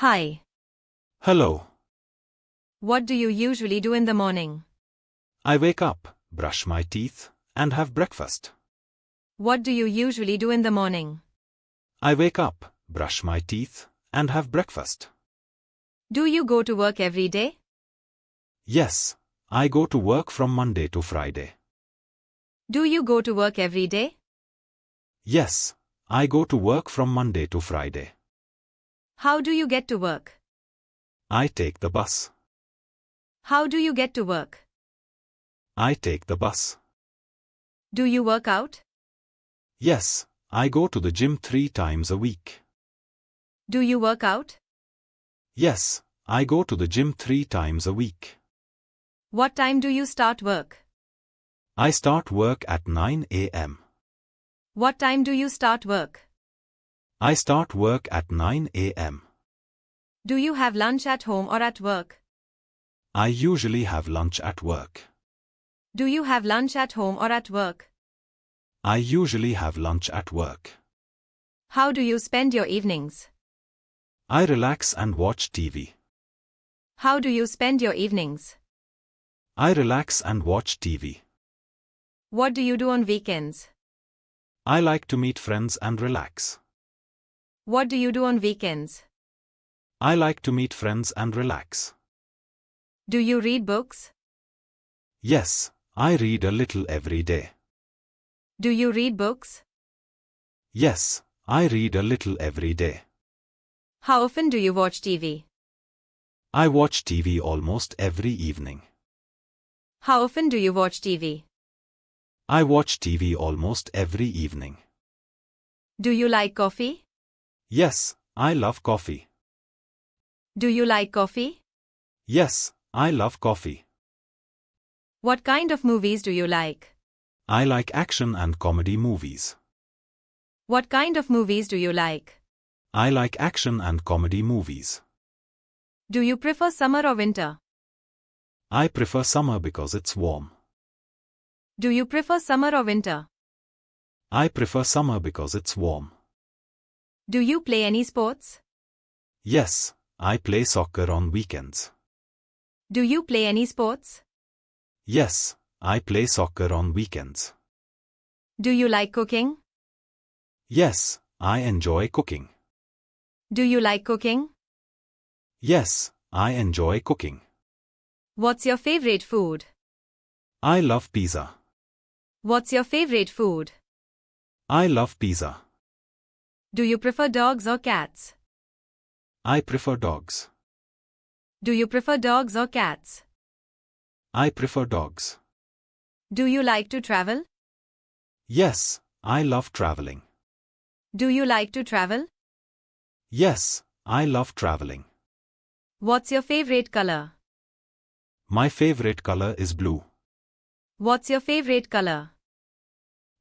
Hi. Hello. What do you usually do in the morning? I wake up, brush my teeth, and have breakfast. What do you usually do in the morning? I wake up, brush my teeth, and have breakfast. Do you go to work every day? Yes, I go to work from Monday to Friday. Do you go to work every day? Yes, I go to work from Monday to Friday. How do you get to work? I take the bus. How do you get to work? I take the bus. Do you work out? Yes, I go to the gym 3 times a week. Do you work out? Yes, I go to the gym 3 times a week. What time do you start work? I start work at 9 a.m. What time do you start work? I start work at 9 a.m. Do you have lunch at home or at work? I usually have lunch at work. Do you have lunch at home or at work? I usually have lunch at work. How do you spend your evenings? I relax and watch TV. How do you spend your evenings? I relax and watch TV. What do you do on weekends? I like to meet friends and relax. What do you do on weekends? I like to meet friends and relax. Do you read books? Yes, I read a little every day. Do you read books? Yes, I read a little every day. How often do you watch TV? I watch TV almost every evening. How often do you watch TV? I watch TV almost every evening. Do you like coffee? Yes, I love coffee. Do you like coffee? Yes, I love coffee. What kind of movies do you like? I like action and comedy movies. What kind of movies do you like? I like action and comedy movies. Do you prefer summer or winter? I prefer summer because it's warm. Do you prefer summer or winter? I prefer summer because it's warm. Do you play any sports? Yes, I play soccer on weekends. Do you play any sports? Yes, I play soccer on weekends. Do you like cooking? Yes, I enjoy cooking. Do you like cooking? Yes, I enjoy cooking. What's your favorite food? I love pizza. What's your favorite food? I love pizza. Do you prefer dogs or cats? I prefer dogs. Do you prefer dogs or cats? I prefer dogs. Do you like to travel? Yes, I love traveling. Do you like to travel? Yes, I love traveling. What's your favorite color? My favorite color is blue. What's your favorite color?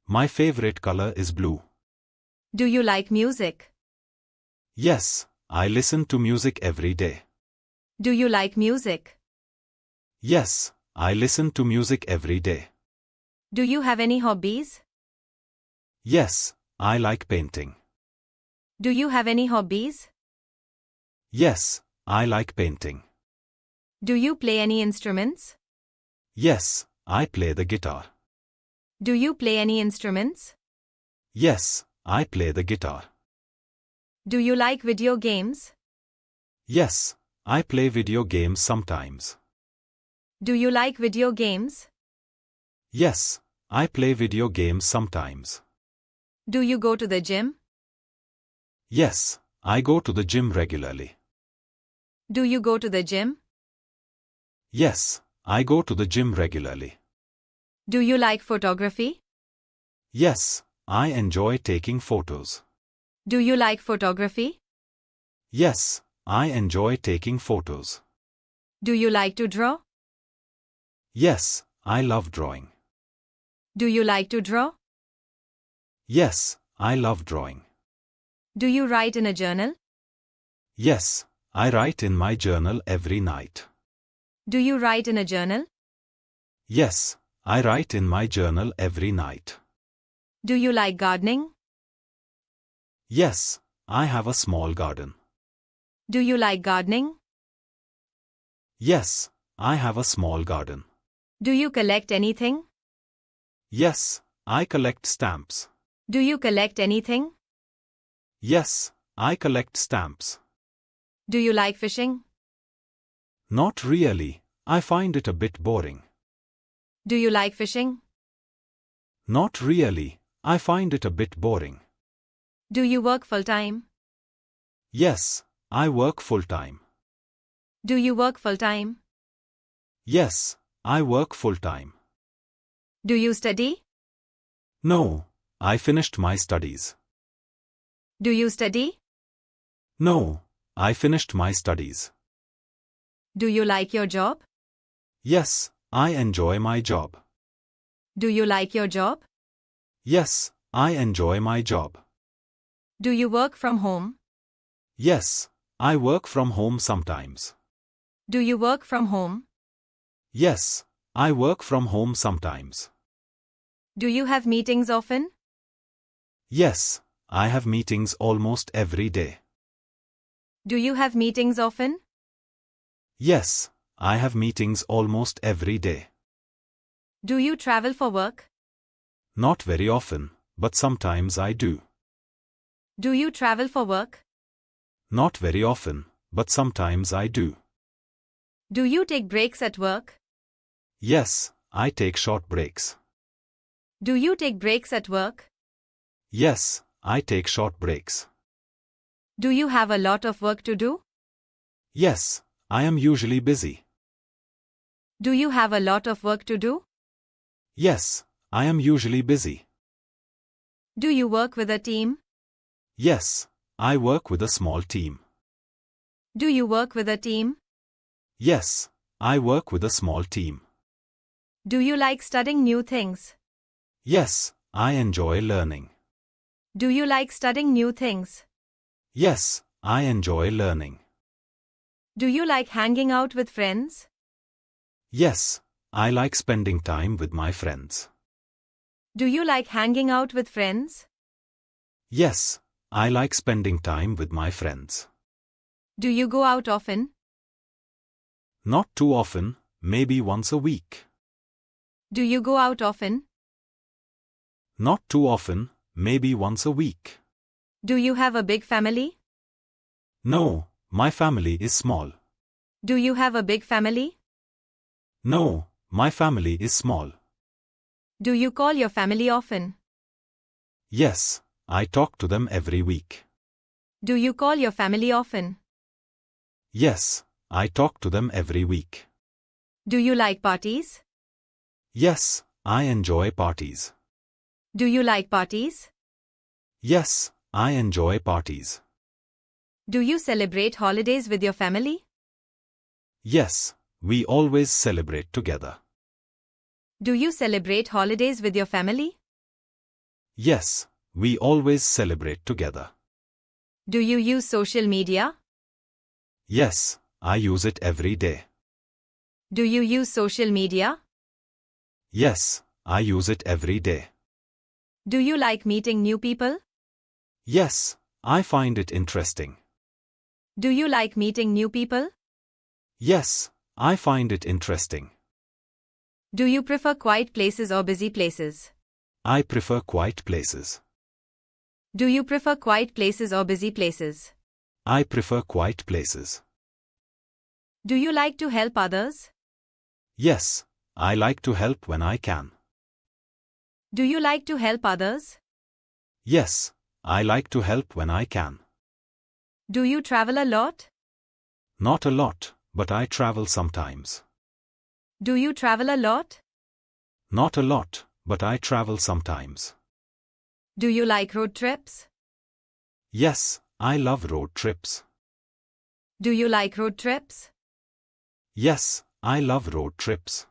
My favorite color is blue. Do you like music? Yes, I listen to music every day. Do you like music? Yes, I listen to music every day. Do you have any hobbies? Yes, I like painting. Do you have any hobbies? Yes, I like painting. Do you play any instruments? Yes, I play the guitar. Do you play any instruments? Yes, I play the guitar. Do you like video games? Yes, I play video games sometimes. Do you like video games? Yes, I play video games sometimes. Do you go to the gym? Yes, I go to the gym regularly. Do you go to the gym? Yes, I go to the gym regularly. Do you like photography? Yes, I enjoy taking photos. Do you like photography? Yes, I enjoy taking photos. Do you like to draw? Yes, I love drawing. Do you like to draw? Yes, I love drawing. Do you write in a journal? Yes, I write in my journal every night. Do you write in a journal? Yes, I write in my journal every night. Do you like gardening? Yes, I have a small garden. Do you like gardening? Yes, I have a small garden. Do you collect anything? Yes, I collect stamps. Do you collect anything? Yes, I collect stamps. Do you like fishing? Not really, I find it a bit boring. Do you like fishing? Not really, I find it a bit boring. Do you work full-time? Yes, I work full-time. Do you work full-time? Yes, I work full-time. Do you study? No, I finished my studies. Do you study? No, I finished my studies. Do you like your job? Yes, I enjoy my job. Do you like your job? Yes, I enjoy my job. Do you work from home? Yes, I work from home sometimes. Do you work from home? Yes, I work from home sometimes. Do you have meetings often? Yes, I have meetings almost every day. Do you have meetings often? Yes, I have meetings almost every day. Do you travel for work? Not very often, but sometimes I do. Do you travel for work? Not very often, but sometimes I do. Do you take breaks at work? Yes, I take short breaks. Do you take breaks at work? Yes, I take short breaks. Do you have a lot of work to do? Yes, I am usually busy. Do you have a lot of work to do? Yes, I am usually busy. Do you work with a team? Yes, I work with a small team. Do you work with a team? Yes, I work with a small team. Do you like studying new things? Yes, I enjoy learning. Do you like studying new things? Yes, I enjoy learning. Do you like hanging out with friends? Yes, I like spending time with my friends. Do you like hanging out with friends? Yes, I like spending time with my friends. Do you go out often? Not too often, maybe once a week. Do you go out often? Not too often, maybe once a week. Do you have a big family? No, my family is small. Do you have a big family? No, my family is small. Do you call your family often? Yes, I talk to them every week. Do you call your family often? Yes, I talk to them every week. Do you like parties? Yes, I enjoy parties. Do you like parties? Yes, I enjoy parties. Do you celebrate holidays with your family? Yes, we always celebrate together. Do you celebrate holidays with your family? Yes, we always celebrate together. Do you use social media? Yes, I use it every day. Do you use social media? Yes, I use it every day. Do you like meeting new people? Yes, I find it interesting. Do you like meeting new people? Yes, I find it interesting. Do you prefer quiet places or busy places? I prefer quiet places. Do you prefer quiet places or busy places? I prefer quiet places. Do you like to help others? Yes, I like to help when I can. Do you like to help others? Yes, I like to help when I can. Do you travel a lot? Not a lot, but I travel sometimes. Do you travel a lot? Not a lot, but I travel sometimes. Do you like road trips? Yes, I love road trips. Do you like road trips? Yes, I love road trips.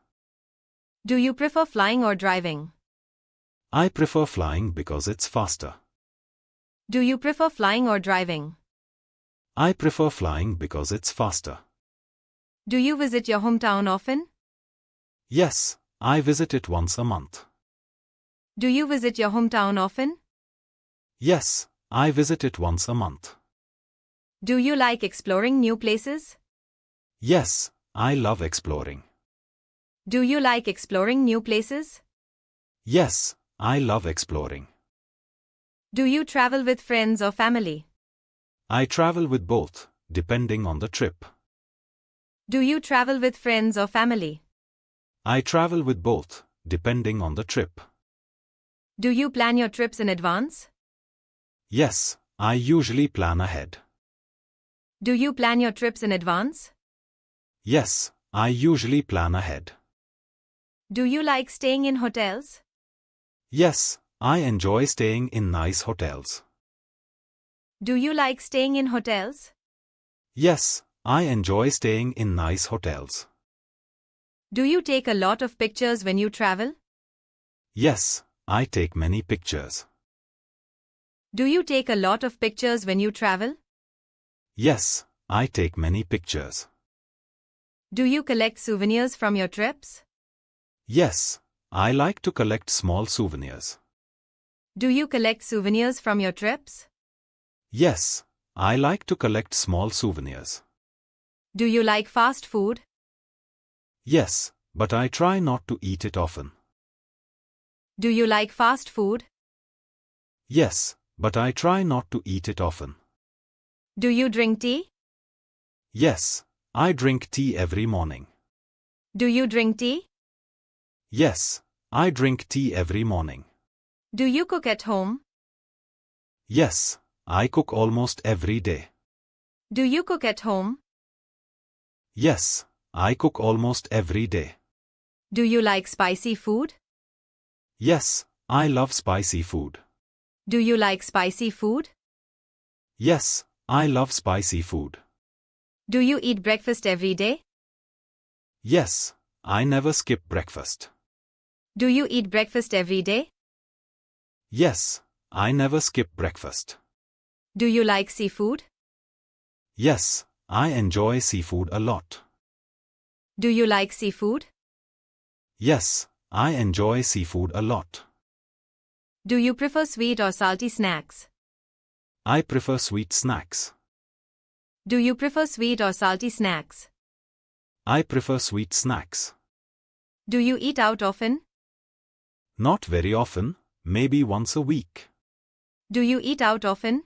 Do you prefer flying or driving? I prefer flying because it's faster. Do you prefer flying or driving? I prefer flying because it's faster. Do you visit your hometown often? Yes, I visit it once a month. Do you visit your hometown often? Yes, I visit it once a month. Do you like exploring new places? Yes, I love exploring. Do you like exploring new places? Yes, I love exploring. Do you travel with friends or family? I travel with both, depending on the trip. Do you travel with friends or family? I travel with both, depending on the trip. Do you plan your trips in advance? Yes, I usually plan ahead. Do you plan your trips in advance? Yes, I usually plan ahead. Do you like staying in hotels? Yes, I enjoy staying in nice hotels. Do you like staying in hotels? Yes, I enjoy staying in nice hotels. Do you take a lot of pictures when you travel? Yes, I take many pictures. Do you take a lot of pictures when you travel? Yes, I take many pictures. Do you collect souvenirs from your trips? Yes, I like to collect small souvenirs. Do you collect souvenirs from your trips? Yes, I like to collect small souvenirs. Do you like fast food? Yes, but I try not to eat it often. Do you like fast food? Yes, but I try not to eat it often. Do you drink tea? Yes, I drink tea every morning. Do you drink tea? Yes, I drink tea every morning. Do you cook at home? Yes, I cook almost every day. Do you cook at home? Yes, I cook almost every day. Do you like spicy food? Yes, I love spicy food. Do you like spicy food? Yes, I love spicy food. Do you eat breakfast every day? Yes, I never skip breakfast. Do you eat breakfast every day? Yes, I never skip breakfast. Do you like seafood? Yes, I enjoy seafood a lot. Do you like seafood? Yes, I enjoy seafood a lot. Do you prefer sweet or salty snacks? I prefer sweet snacks. Do you prefer sweet or salty snacks? I prefer sweet snacks. Do you eat out often? Not very often, maybe once a week. Do you eat out often?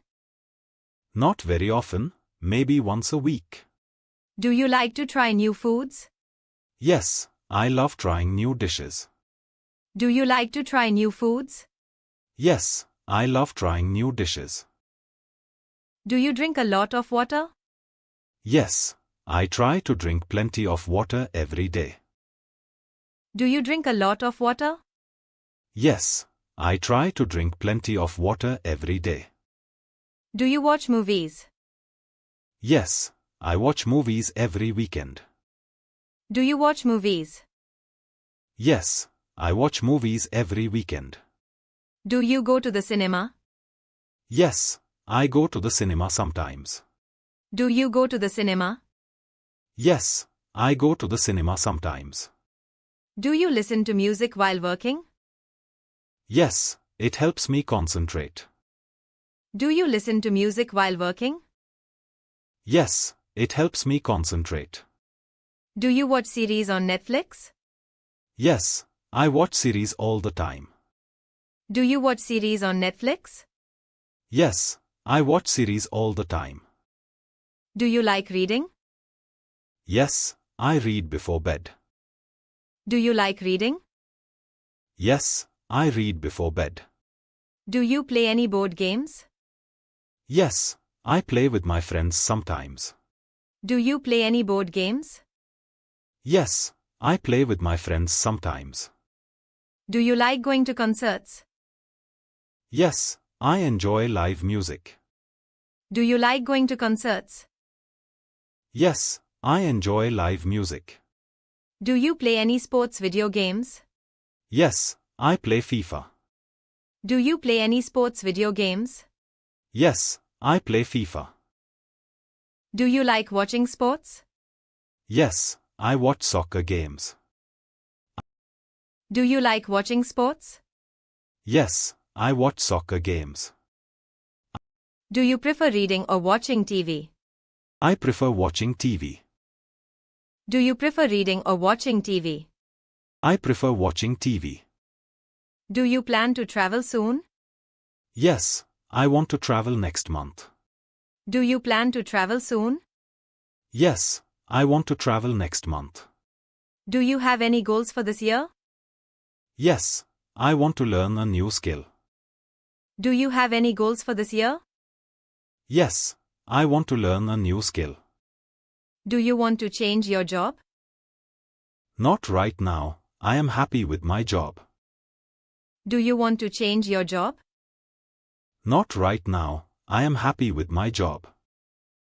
Not very often, maybe once a week. Do you like to try new foods? Yes, I love trying new dishes. Do you like to try new foods? Yes, I love trying new dishes. Do you drink a lot of water? Yes, I try to drink plenty of water every day. Do you drink a lot of water? Yes, I try to drink plenty of water every day. Do you watch movies? Yes, I watch movies every weekend. Do you watch movies? Yes, I watch movies every weekend. Do you go to the cinema? Yes, I go to the cinema sometimes. Do you go to the cinema? Yes, I go to the cinema sometimes. Do you listen to music while working? Yes, it helps me concentrate. Do you listen to music while working? Yes, it helps me concentrate. Do you watch series on Netflix? Yes, I watch series all the time. Do you watch series on Netflix? Yes, I watch series all the time. Do you like reading? Yes, I read before bed. Do you like reading? Yes, I read before bed. Do you play any board games? Yes, I play with my friends sometimes. Do you play any board games? Yes, I play with my friends sometimes. Do you like going to concerts? Yes, I enjoy live music. Do you like going to concerts? Yes, I enjoy live music. Do you play any sports video games? Yes, I play FIFA. Do you play any sports video games? Yes, I play FIFA. Do you like watching sports? Yes, I watch soccer games. Do you like watching sports? Yes, I watch soccer games. Do you prefer reading or watching TV? I prefer watching TV. Do you prefer reading or watching TV? I prefer watching TV. Do you plan to travel soon? Yes, I want to travel next month. Do you plan to travel soon? Yes, I want to travel next month. Do you have any goals for this year? Yes, I want to learn a new skill. Do you have any goals for this year? Yes, I want to learn a new skill. Do you want to change your job? Not right now, I am happy with my job. Do you want to change your job? Not right now, I am happy with my job.